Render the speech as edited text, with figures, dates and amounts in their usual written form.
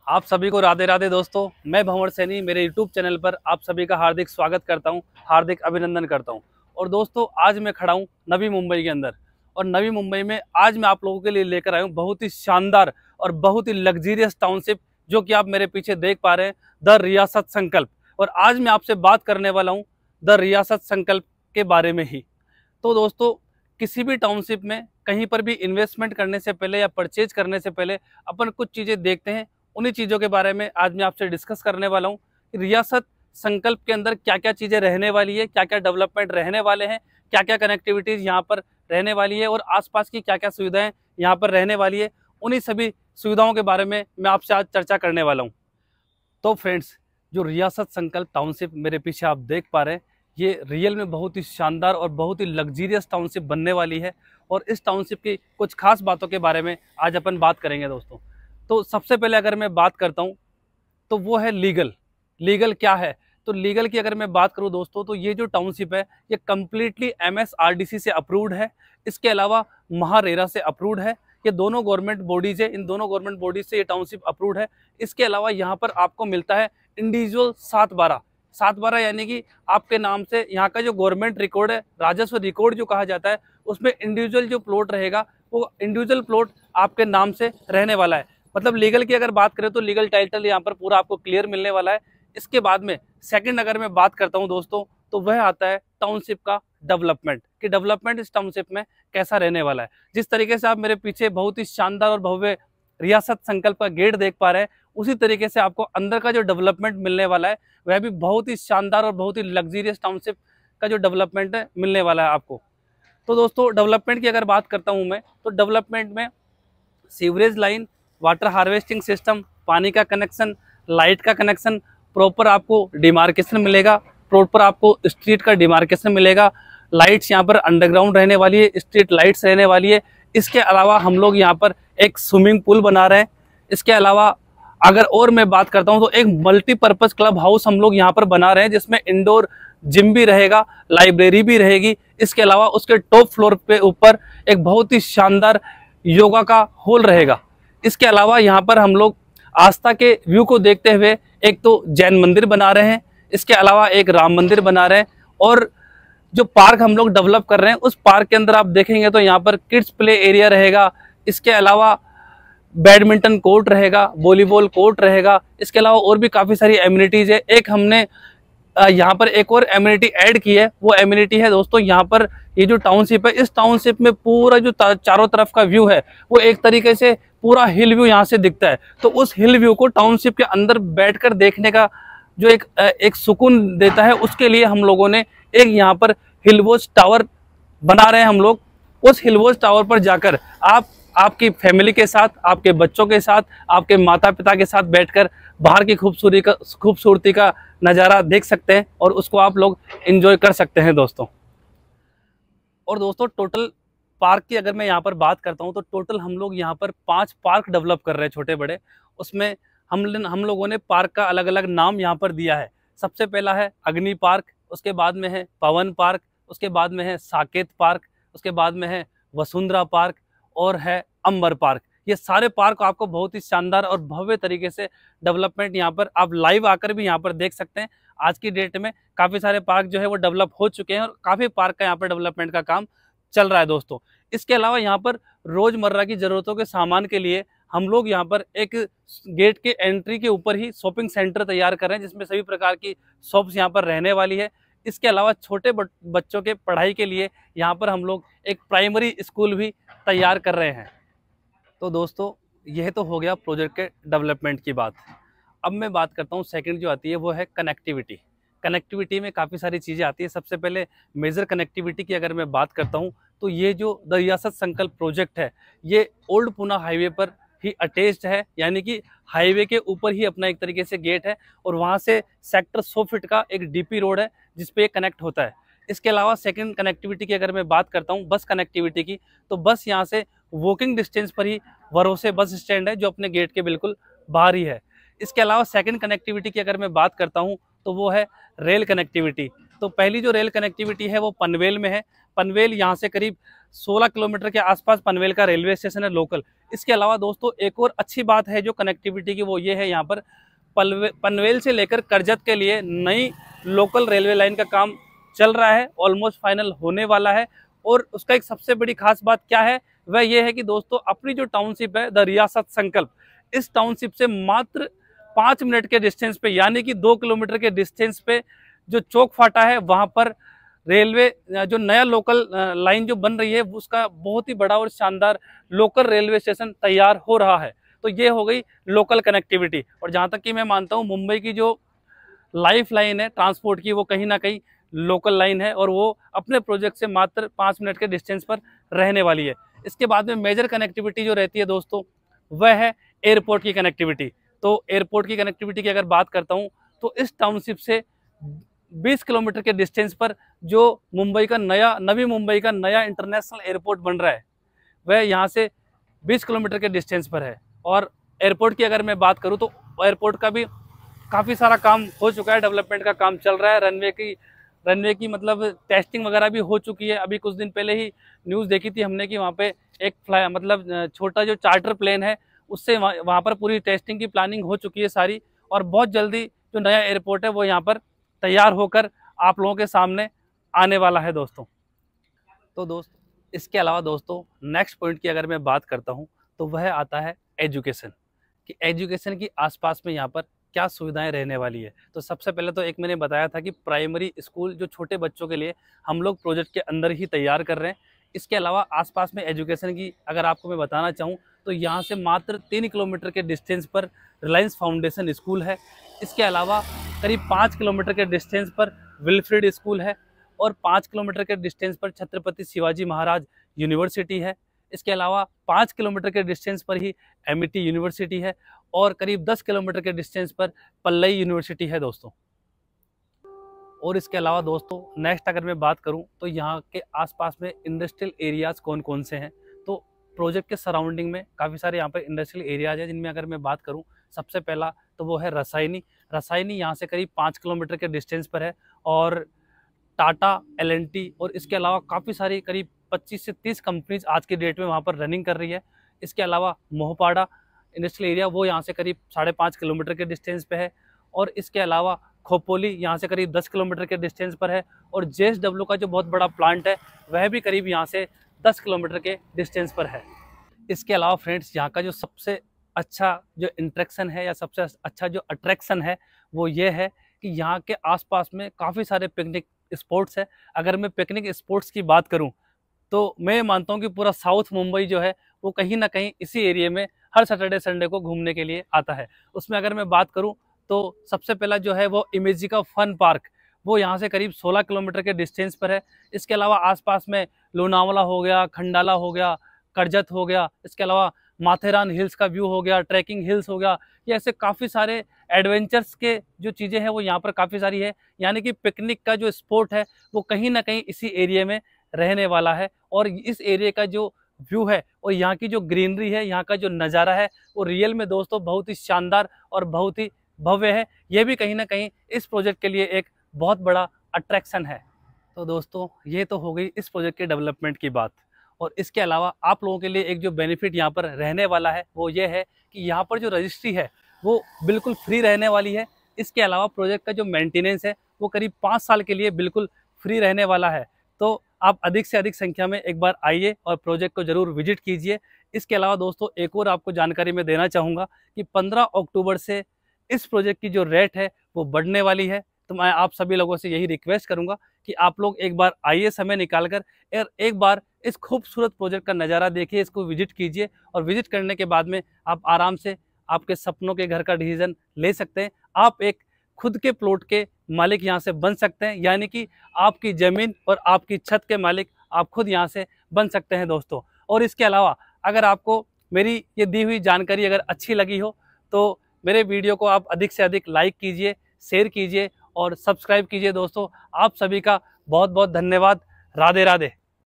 आप सभी को राधे राधे दोस्तों। मैं भंवर सैनी मेरे यूट्यूब चैनल पर आप सभी का हार्दिक स्वागत करता हूं, हार्दिक अभिनंदन करता हूं। और दोस्तों आज मैं खड़ा हूं नवी मुंबई के अंदर, और नवी मुंबई में आज मैं आप लोगों के लिए लेकर आया हूं बहुत ही शानदार और बहुत ही लग्जीरियस टाउनशिप, जो कि आप मेरे पीछे देख पा रहे हैं, द रियासत संकल्प। और आज मैं आपसे बात करने वाला हूँ द रियासत संकल्प के बारे में ही। तो दोस्तों, किसी भी टाउनशिप में कहीं पर भी इन्वेस्टमेंट करने से पहले या परचेज करने से पहले अपन कुछ चीज़ें देखते हैं। उन्हीं चीज़ों के बारे में आज मैं आपसे डिस्कस करने वाला हूँ कि रियासत संकल्प के अंदर क्या क्या चीज़ें रहने वाली है, क्या क्या डेवलपमेंट रहने वाले हैं, क्या क्या कनेक्टिविटीज़ यहाँ पर रहने वाली है और आसपास की क्या क्या सुविधाएं यहाँ पर रहने वाली है। उन्हीं सभी सुविधाओं के बारे में मैं आपसे आज चर्चा करने वाला हूँ। तो फ्रेंड्स, जो रियासत संकल्प टाउनशिप मेरे पीछे आप देख पा रहे हैं, ये रियल में बहुत ही शानदार और बहुत ही लग्जीरियस टाउनशिप बनने वाली है। और इस टाउनशिप की कुछ खास बातों के बारे में आज अपन बात करेंगे दोस्तों। तो सबसे पहले अगर मैं बात करता हूँ तो वो है लीगल। लीगल क्या है? तो लीगल की अगर मैं बात करूँ दोस्तों, तो ये जो टाउनशिप है ये कम्प्लीटली MSRDC से अप्रूव्ड है। इसके अलावा महारेरा से अप्रूव्ड है। ये दोनों गवर्नमेंट बॉडीज है, इन दोनों गवर्नमेंट बॉडीज से ये टाउनशिप अप्रूव्ड है। इसके अलावा यहाँ पर आपको मिलता है इंडिविजुअल 7/12। 7/12 यानी कि आपके नाम से यहाँ का जो गवर्नमेंट रिकॉर्ड है, राजस्व रिकॉर्ड जो कहा जाता है, उसमें इंडिविजुअल जो प्लॉट रहेगा वो इंडिविजुअल प्लॉट आपके नाम से रहने वाला है। मतलब लीगल की अगर बात करें तो लीगल टाइटल यहाँ पर पूरा आपको क्लियर मिलने वाला है। इसके बाद में सेकंड अगर मैं बात करता हूँ दोस्तों, तो वह आता है टाउनशिप का डेवलपमेंट, कि डेवलपमेंट इस टाउनशिप में कैसा रहने वाला है। जिस तरीके से आप मेरे पीछे बहुत ही शानदार और भव्य रियासत संकल्प का गेट देख पा रहे हैं, उसी तरीके से आपको अंदर का जो डेवलपमेंट मिलने वाला है वह भी बहुत ही शानदार और बहुत ही लग्जीरियस टाउनशिप का जो डेवलपमेंट है मिलने वाला है आपको। तो दोस्तों, डेवलपमेंट की अगर बात करता हूँ मैं, तो डेवलपमेंट में sewerage line, water harvesting system, पानी का कनेक्शन, लाइट का कनेक्शन, प्रॉपर आपको डिमार्केशन मिलेगा, प्रॉपर आपको स्ट्रीट का डिमार्केशन मिलेगा। लाइट्स यहाँ पर अंडरग्राउंड रहने वाली है, स्ट्रीट लाइट्स रहने वाली है। इसके अलावा हम लोग यहाँ पर एक स्विमिंग पूल बना रहे हैं। इसके अलावा अगर और मैं बात करता हूँ तो एक मल्टीपर्पज़ क्लब हाउस हम लोग यहाँ पर बना रहे हैं, जिसमें इंडोर जिम भी रहेगा, लाइब्रेरी भी रहेगी। इसके अलावा उसके टॉप फ्लोर पे ऊपर एक बहुत ही शानदार योगा का हॉल रहेगा। इसके अलावा यहाँ पर हम लोग आस्था के व्यू को देखते हुए एक तो जैन मंदिर बना रहे हैं, इसके अलावा एक राम मंदिर बना रहे हैं। और जो पार्क हम लोग डेवलप कर रहे हैं, उस पार्क के अंदर आप देखेंगे तो यहाँ पर किड्स प्ले एरिया रहेगा। इसके अलावा बैडमिंटन कोर्ट रहेगा, वॉलीबॉल कोर्ट रहेगा। इसके अलावा और भी काफ़ी सारी एमिनिटीज़ है। एक हमने यहाँ पर एक और एमिनिटी ऐड की है, वो एमिनिटी है दोस्तों, यहाँ पर ये जो टाउनशिप है, इस टाउनशिप में पूरा जो चारों तरफ का व्यू है वो एक तरीके से पूरा हिल व्यू यहाँ से दिखता है। तो उस हिल व्यू को टाउनशिप के अंदर बैठकर देखने का जो एक सुकून देता है, उसके लिए हम लोगों ने एक यहाँ पर हिल वॉच टावर बना रहे हैं हम लोग। उस हिल वॉच टावर पर जाकर आप आपकी फैमिली के साथ, आपके बच्चों के साथ, आपके माता पिता के साथ बैठकर बाहर की खूबसूरती का नज़ारा देख सकते हैं और उसको आप लोग एंजॉय कर सकते हैं दोस्तों। और दोस्तों, टोटल पार्क की अगर मैं यहाँ पर बात करता हूँ तो टोटल हम लोग यहाँ पर 5 पार्क डेवलप कर रहे हैं, छोटे बड़े। उसमें हम लोगों ने पार्क का अलग अलग नाम यहाँ पर दिया है। सबसे पहला है अग्नि पार्क, उसके बाद में है पवन पार्क, उसके बाद में है साकेत पार्क, उसके बाद में है वसुंधरा पार्क और है अंबर पार्क। ये सारे पार्क आपको बहुत ही शानदार और भव्य तरीके से डेवलपमेंट यहाँ पर आप लाइव आकर भी यहाँ पर देख सकते हैं। आज की डेट में काफ़ी सारे पार्क जो है वो डेवलप हो चुके हैं और काफ़ी पार्क का यहाँ पर डेवलपमेंट का काम चल रहा है दोस्तों। इसके अलावा यहाँ पर रोज़मर्रा की ज़रूरतों के सामान के लिए हम लोग यहाँ पर एक गेट के एंट्री के ऊपर ही शॉपिंग सेंटर तैयार कर रहे हैं, जिसमें सभी प्रकार की शॉप्स यहाँ पर रहने वाली है। इसके अलावा छोटे बच्चों के पढ़ाई के लिए यहाँ पर हम लोग एक प्राइमरी स्कूल भी तैयार कर रहे हैं। तो दोस्तों, यह तो हो गया प्रोजेक्ट के डेवलपमेंट की बात। अब मैं बात करता हूँ सेकंड जो आती है वो है कनेक्टिविटी। कनेक्टिविटी में काफ़ी सारी चीज़ें आती है। सबसे पहले मेजर कनेक्टिविटी की अगर मैं बात करता हूँ तो ये जो द रियासत संकल्प प्रोजेक्ट है, ये ओल्ड पूना हाईवे पर ही अटैच्ड है, यानी कि हाईवे के ऊपर ही अपना एक तरीके से गेट है और वहाँ से सेक्टर 100 फीट का एक DP रोड है जिसपे ये कनेक्ट होता है। इसके अलावा सेकंड कनेक्टिविटी की अगर मैं बात करता हूँ बस कनेक्टिविटी की, तो बस यहाँ से वॉकिंग डिस्टेंस पर ही भरोसे बस स्टैंड है जो अपने गेट के बिल्कुल बाहर ही है। इसके अलावा सेकंड कनेक्टिविटी की अगर मैं बात करता हूँ तो वो है रेल कनेक्टिविटी। तो पहली जो रेल कनेक्टिविटी है वो पनवेल में है। पनवेल यहाँ से करीब 16 किलोमीटर के आसपास पनवेल का रेलवे स्टेशन है लोकल। इसके अलावा दोस्तों एक और अच्छी बात है जो कनेक्टिविटी की, वो ये है यहाँ पर पनवेल से लेकर करजत के लिए नई लोकल रेलवे लाइन का काम चल रहा है, ऑलमोस्ट फाइनल होने वाला है। और उसका एक सबसे बड़ी खास बात क्या है, वह ये है कि दोस्तों अपनी जो टाउनशिप है द रियासत संकल्प, इस टाउनशिप से मात्र 5 मिनट के डिस्टेंस पे, यानी कि 2 किलोमीटर के डिस्टेंस पे जो चौक फाटा है वहां पर रेलवे जो नया लोकल लाइन जो बन रही है उसका बहुत ही बड़ा और शानदार लोकल रेलवे स्टेशन तैयार हो रहा है। तो ये हो गई लोकल कनेक्टिविटी। और जहाँ तक कि मैं मानता हूँ मुंबई की जो लाइफ लाइन है ट्रांसपोर्ट की, वो कहीं ना कहीं लोकल लाइन है और वो अपने प्रोजेक्ट से मात्र 5 मिनट के डिस्टेंस पर रहने वाली है। इसके बाद में मेजर कनेक्टिविटी जो रहती है दोस्तों वह है एयरपोर्ट की कनेक्टिविटी। तो एयरपोर्ट की कनेक्टिविटी की अगर बात करता हूँ तो इस टाउनशिप से 20 किलोमीटर के डिस्टेंस पर जो नवी मुंबई का नया इंटरनेशनल एयरपोर्ट बन रहा है वह यहाँ से 20 किलोमीटर के डिस्टेंस पर है। और एयरपोर्ट की अगर मैं बात करूँ तो एयरपोर्ट का भी काफ़ी सारा काम हो चुका है, डेवलपमेंट का काम चल रहा है। रनवे की मतलब टेस्टिंग वगैरह भी हो चुकी है। अभी कुछ दिन पहले ही न्यूज़ देखी थी हमने कि वहाँ पे एक छोटा जो चार्टर प्लेन है उससे वहाँ पर पूरी टेस्टिंग की प्लानिंग हो चुकी है सारी। और बहुत जल्दी जो नया एयरपोर्ट है वो यहाँ पर तैयार होकर आप लोगों के सामने आने वाला है दोस्तों। तो इसके अलावा दोस्तों नेक्स्ट पॉइंट की अगर मैं बात करता हूँ तो वह आता है एजुकेशन, कि एजुकेशन की आसपास में यहाँ पर क्या सुविधाएं रहने वाली है। तो सबसे पहले तो एक मैंने बताया था कि प्राइमरी स्कूल जो छोटे बच्चों के लिए हम लोग प्रोजेक्ट के अंदर ही तैयार कर रहे हैं। इसके अलावा आसपास में एजुकेशन की अगर आपको मैं बताना चाहूँ तो यहाँ से मात्र 3 किलोमीटर के डिस्टेंस पर रिलायंस फाउंडेशन स्कूल है। इसके अलावा करीब 5 किलोमीटर के डिस्टेंस पर विल्फ्रेड स्कूल है और 5 किलोमीटर के डिस्टेंस पर छत्रपति शिवाजी महाराज यूनिवर्सिटी है। इसके अलावा 5 किलोमीटर के डिस्टेंस पर ही एमिटी यूनिवर्सिटी है और करीब 10 किलोमीटर के डिस्टेंस पर पल्लई यूनिवर्सिटी है दोस्तों। और इसके अलावा दोस्तों नेक्स्ट अगर मैं बात करूं तो यहाँ के आसपास में इंडस्ट्रियल एरियाज़ कौन कौन से हैं। तो प्रोजेक्ट के सराउंडिंग में काफ़ी सारे यहाँ पर इंडस्ट्रियल एरियाज़ हैं, जिनमें अगर मैं बात करूँ सबसे पहला तो वो है रसायनी यहाँ से करीब 5 किलोमीटर के डिस्टेंस पर है। और टाटा, L&T और इसके अलावा काफ़ी सारी करीब 25 से 30 कंपनीज आज के डेट में वहाँ पर रनिंग कर रही है। इसके अलावा मोहपाड़ा इंडस्ट्रियल एरिया वो यहाँ से करीब 5.5 किलोमीटर के डिस्टेंस पे है। और इसके अलावा खोपोली यहाँ से करीब 10 किलोमीटर के डिस्टेंस पर है। और JSW का जो बहुत बड़ा प्लांट है वह भी करीब यहाँ से 10 किलोमीटर के डिस्टेंस पर है। इसके अलावा फ्रेंड्स यहाँ का जो सबसे अच्छा जो इंट्रैक्शन है या सबसे अच्छा जो अट्रैक्शन है वो ये है कि यहाँ के आसपास में काफ़ी सारे पिकनिक स्पॉट्स है। अगर मैं पिकनिक स्पॉट्स की बात करूँ तो मैं मानता हूँ कि पूरा साउथ मुंबई जो है वो कहीं ना कहीं इसी एरिया में हर सैटरडे संडे को घूमने के लिए आता है। उसमें अगर मैं बात करूँ तो सबसे पहला जो है वो इमेजिका फन पार्क, वो यहाँ से करीब 16 किलोमीटर के डिस्टेंस पर है। इसके अलावा आसपास में लोनावला हो गया, खंडाला हो गया, करजत हो गया, इसके अलावा माथेरान हिल्स का व्यू हो गया, ट्रैकिंग हिल्स हो गया। ये ऐसे काफ़ी सारे एडवेंचर्स के जो चीज़ें हैं वो यहाँ पर काफ़ी सारी है। यानी कि पिकनिक का जो स्पॉट है वो कहीं ना कहीं इसी एरिया में रहने वाला है। और इस एरिया का जो व्यू है और यहाँ की जो ग्रीनरी है, यहाँ का जो नज़ारा है वो रियल में दोस्तों बहुत ही शानदार और बहुत ही भव्य है। ये भी कहीं ना कहीं इस प्रोजेक्ट के लिए एक बहुत बड़ा अट्रैक्शन है। तो दोस्तों ये तो हो गई इस प्रोजेक्ट के डेवलपमेंट की बात। और इसके अलावा आप लोगों के लिए एक जो बेनिफिट यहाँ पर रहने वाला है वो ये है कि यहाँ पर जो रजिस्ट्री है वो बिल्कुल फ्री रहने वाली है। इसके अलावा प्रोजेक्ट का जो मेंटेनेंस है वो करीब 5 साल के लिए बिल्कुल फ्री रहने वाला है। तो आप अधिक से अधिक संख्या में एक बार आइए और प्रोजेक्ट को ज़रूर विजिट कीजिए। इसके अलावा दोस्तों एक और आपको जानकारी मैं देना चाहूँगा कि 15 अक्टूबर से इस प्रोजेक्ट की जो रेट है वो बढ़ने वाली है। तो मैं आप सभी लोगों से यही रिक्वेस्ट करूँगा कि आप लोग एक बार आइए समय निकाल कर और एक बार इस खूबसूरत प्रोजेक्ट का नज़ारा देखिए, इसको विजिट कीजिए। और विजिट करने के बाद में आप आराम से आपके सपनों के घर का डिसीजन ले सकते हैं। आप एक खुद के प्लॉट के मालिक यहाँ से बन सकते हैं, यानी कि आपकी ज़मीन और आपकी छत के मालिक आप खुद यहाँ से बन सकते हैं दोस्तों। और इसके अलावा अगर आपको मेरी ये दी हुई जानकारी अगर अच्छी लगी हो तो मेरे वीडियो को आप अधिक से अधिक लाइक कीजिए, शेयर कीजिए और सब्सक्राइब कीजिए दोस्तों। आप सभी का बहुत बहुत धन्यवाद। राधे राधे।